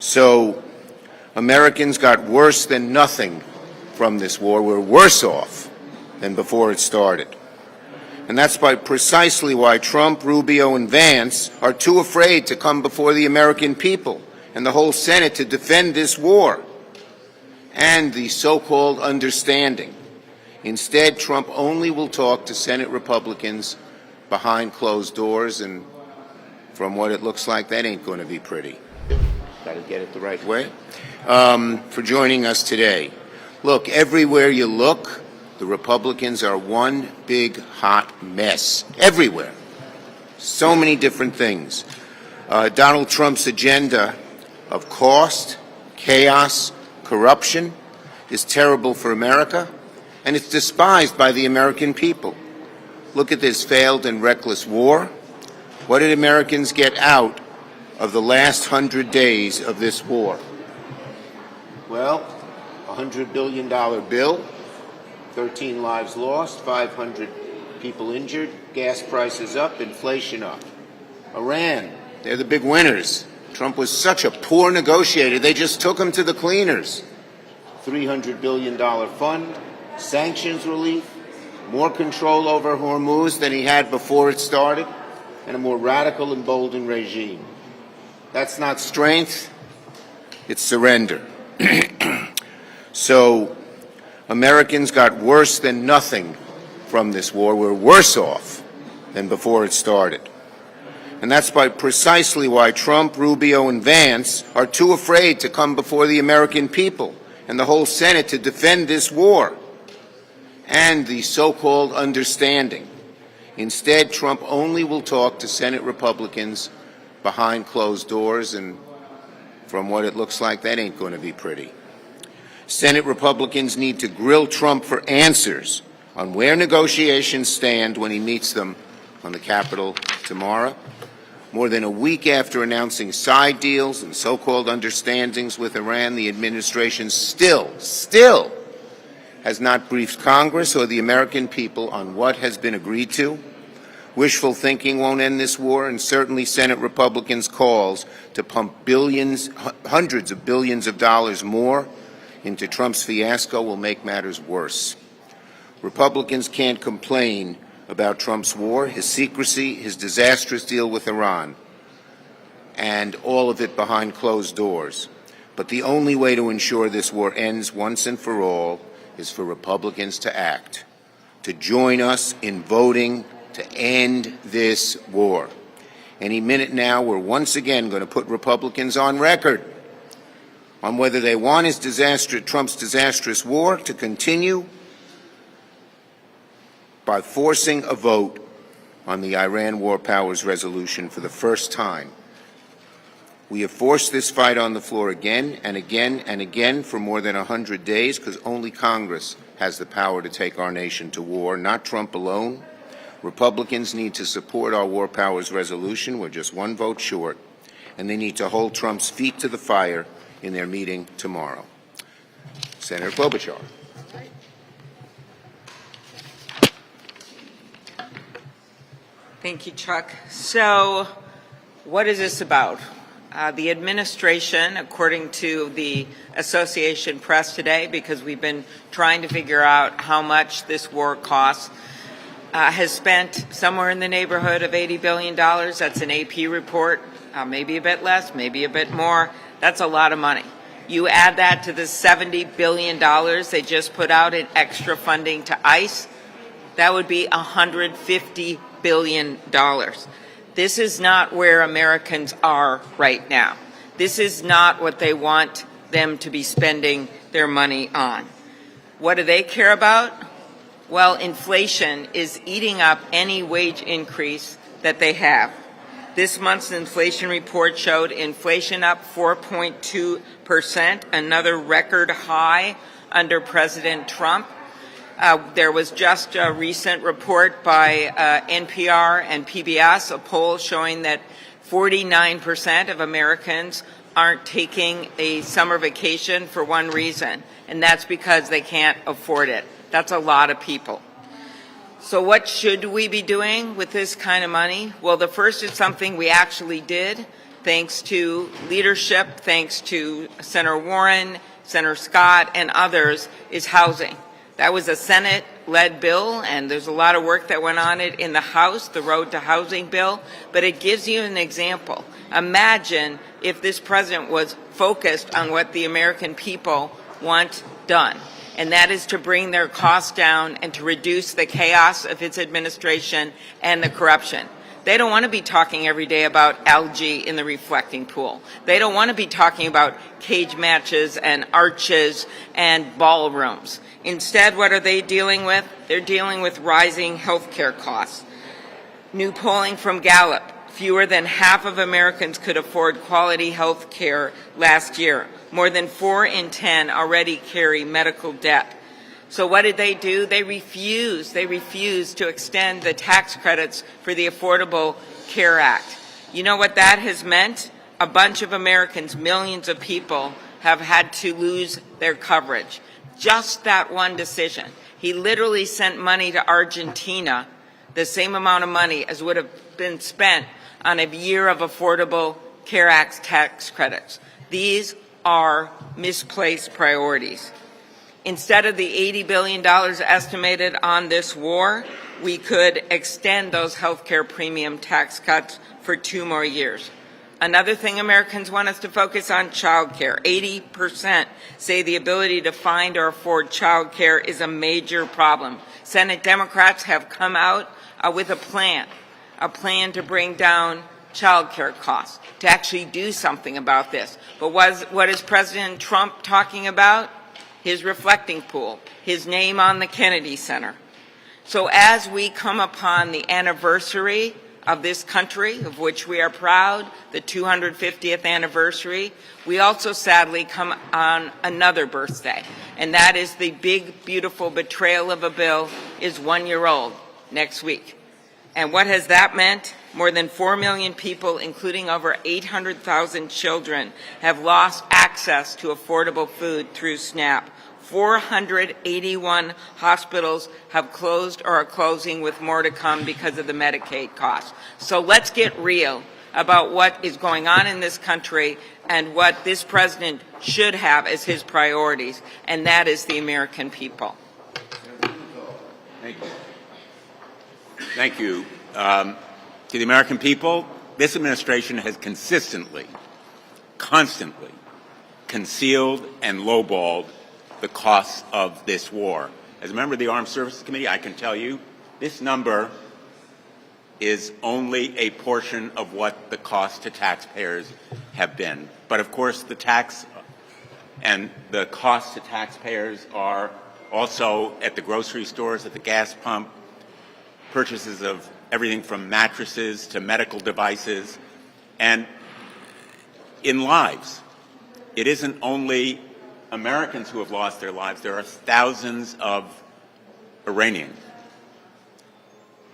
So Americans got worse than nothing from this war. We're worse off than before it started. And that's precisely why Trump, Rubio, and Vance are too afraid to come before the American people and the whole Senate to defend this war and the so-called understanding. Instead, Trump only will talk to Senate Republicans behind closed doors, and from what it looks like, that ain't going to be pretty. Got to get it the right way. For joining us today. Look, everywhere you look, the Republicans are one big hot mess. Everywhere. So many different things. Donald Trump's agenda of cost, chaos, corruption is terrible for America, and it's despised by the American people. Look at this failed and reckless war. What did Americans get out of the last 100 days of this war? Well, a $100 billion bill, 13 lives lost, 500 people injured, gas prices up, inflation up. Iran, they're the big winners. Trump was such a poor negotiator, they just took him to the cleaners. $300 billion fund, sanctions relief, more control over Hormuz than he had before it started, and a more radical, emboldened regime. That's not strength, it's surrender. So Americans got worse than nothing from this war. We're worse off than before it started. And that's precisely why Trump, Rubio, and Vance are too afraid to come before the American people and the whole Senate to defend this war and the so-called understanding. Instead, Trump only will talk to Senate Republicans behind closed doors, and from what it looks like, that ain't going to be pretty. Senate Republicans need to grill Trump for answers on where negotiations stand when he meets them on the Capitol tomorrow. More than a week after announcing side deals and so-called understandings with Iran, the administration still has not briefed Congress or the American people on what has been agreed to. Wishful thinking won't end this war, and certainly Senate Republicans' calls to pump billions, hundreds of billions of dollars more into Trump's fiasco will make matters worse. Republicans can't complain about Trump's war, his secrecy, his disastrous deal with Iran, and all of it behind closed doors. But the only way to ensure this war ends once and for all is for Republicans to act, to join us in voting to end this war. Any minute now, we're once again going to put Republicans on record on whether they want Trump's disastrous war to continue by forcing a vote on the Iran War Powers Resolution for the first time. We have forced this fight on the floor again and again and again for more than 100 days because only Congress has the power to take our nation to war, not Trump alone. Republicans need to support our War Powers Resolution. We're just one vote short. And they need to hold Trump's feet to the fire in their meeting tomorrow. Senator Klobuchar. Thank you, Chuck. So what is this about? The administration, according to the Association Press today, because we've been trying to figure out how much this war costs, has spent somewhere in the neighborhood of $80 billion. That's an AP report. Maybe a bit less, maybe a bit more. That's a lot of money. You add that to the $70 billion they just put out in extra funding to ICE, that would be $150 billion. This is not where Americans are right now. This is not what they want them to be spending their money on. What do they care about? Well, inflation is eating up any wage increase that they have. This month's inflation report showed inflation up 4.2%, another record high under President Trump. There was just a recent report by NPR and PBS, a poll showing that 49% of Americans aren't taking a summer vacation for one reason, and that's because they can't afford it. That's a lot of people. So what should we be doing with this kind of money? Well, the first is something we actually did thanks to leadership, thanks to Senator Warren, Senator Scott, and others, is housing. That was a Senate-led bill, and there's a lot of work that went on it in the House, the Road to Housing bill, but it gives you an example. Imagine if this president was focused on what the American people want done, and that is to bring their costs down and to reduce the chaos of his administration and the corruption. They don't want to be talking every day about algae in the reflecting pool. They don't want to be talking about cage matches and arches and ballrooms. Instead, what are they dealing with? They're dealing with rising health care costs. New polling from Gallup, fewer than half of Americans could afford quality health care last year. More than 4 in 10 already carry medical debt. So what did they do? They refused to extend the tax credits for the Affordable Care Act. You know what that has meant? A bunch of Americans, millions of people, have had to lose their coverage. Just that one decision. He literally sent money to Argentina, the same amount of money as would have been spent on a year of Affordable Care Act tax credits. These are misplaced priorities. Instead of the $80 billion estimated on this war, we could extend those health care premium tax cuts for 2 more years. Another thing Americans want us to focus on, child care. 80% say the ability to find or afford child care is a major problem. Senate Democrats have come out with a plan to bring down child care costs, to actually do something about this. But what is President Trump talking about? His reflecting pool, his name on the Kennedy Center. So as we come upon the anniversary of this country, of which we are proud, the 250th anniversary, we also sadly come on another birthday, and that is the big, beautiful betrayal of a bill is 1 year old next week. And what has that meant? More than 4 million people, including over 800,000 children, have lost access to affordable food through SNAP. 481 hospitals have closed or are closing, with more to come because of the Medicaid costs. So let's get real about what is going on in this country and what this president should have as his priorities, and that is the American people. Thank you. Thank you. To the American people, this administration has constantly concealed and lowballed the costs of this war. As a member of the Armed Services Committee, I can tell you this number is only a portion of what the cost to taxpayers have been. But of course, the tax and the costs to taxpayers are also at the grocery stores, at the gas pump, purchases of everything from mattresses to medical devices, and in lives. It isn't only Americans who have lost their lives. There are thousands of Iranians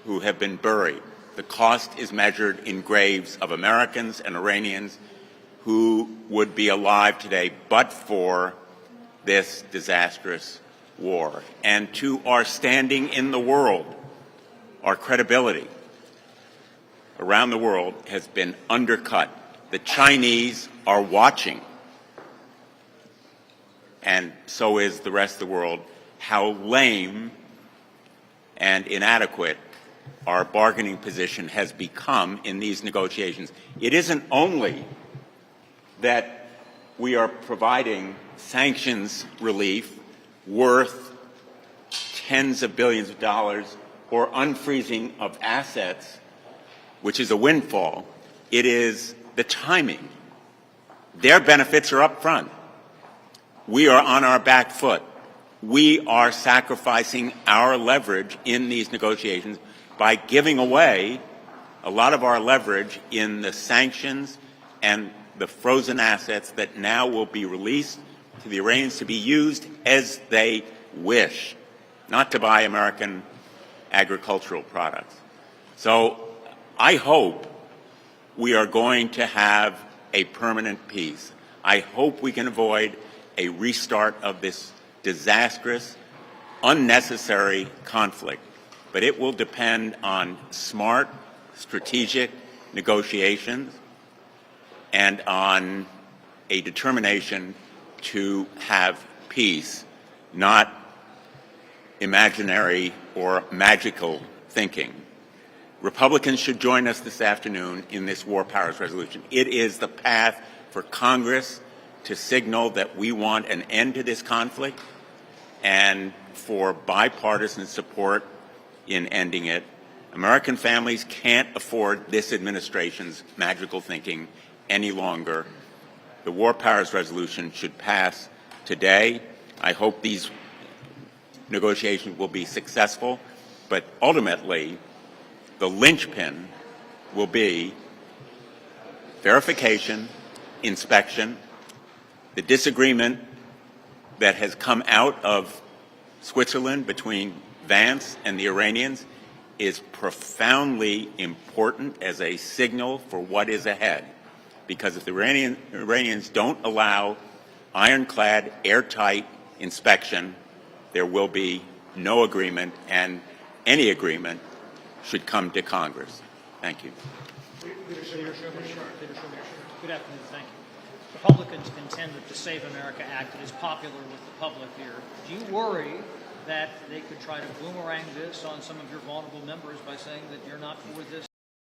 who have been buried. The cost is measured in graves of Americans and Iranians who would be alive today but for this disastrous war. And to our standing in the world, our credibility around the world has been undercut. The Chinese are watching, and so is the rest of the world, how lame and inadequate our bargaining position has become in these negotiations. It isn't only that we are providing sanctions relief worth tens of billions of dollars or unfreezing of assets, which is a windfall. It is the timing. Their benefits are up front. We are on our back foot. We are sacrificing our leverage in these negotiations by giving away a lot of our leverage in the sanctions and the frozen assets that now will be released to the Iranians to be used as they wish, not to buy American agricultural products. So I hope we are going to have a permanent peace. I hope we can avoid a restart of this disastrous, unnecessary conflict. But it will depend on smart, strategic negotiations and on a determination to have peace, not imaginary or magical thinking. Republicans should join us this afternoon in this war powers resolution. It is the path for Congress to signal that we want an end to this conflict and for bipartisan support in ending it. American families can't afford this administration's magical thinking any longer. The war powers resolution should pass today. I hope these negotiations will be successful, but ultimately the linchpin will be verification, inspection. The disagreement that has come out of Switzerland between Vance and the Iranians is profoundly important as a signal for what is ahead. Because if the Iranians don't allow ironclad, airtight inspection, there will be no agreement, and any agreement should come to Congress. Thank you. Leader Schumer. Good afternoon. Thank you. Republicans contend that the Save America Act is popular with the public here. Do you worry that they could try to boomerang this on some of your vulnerable members by saying that you're not for this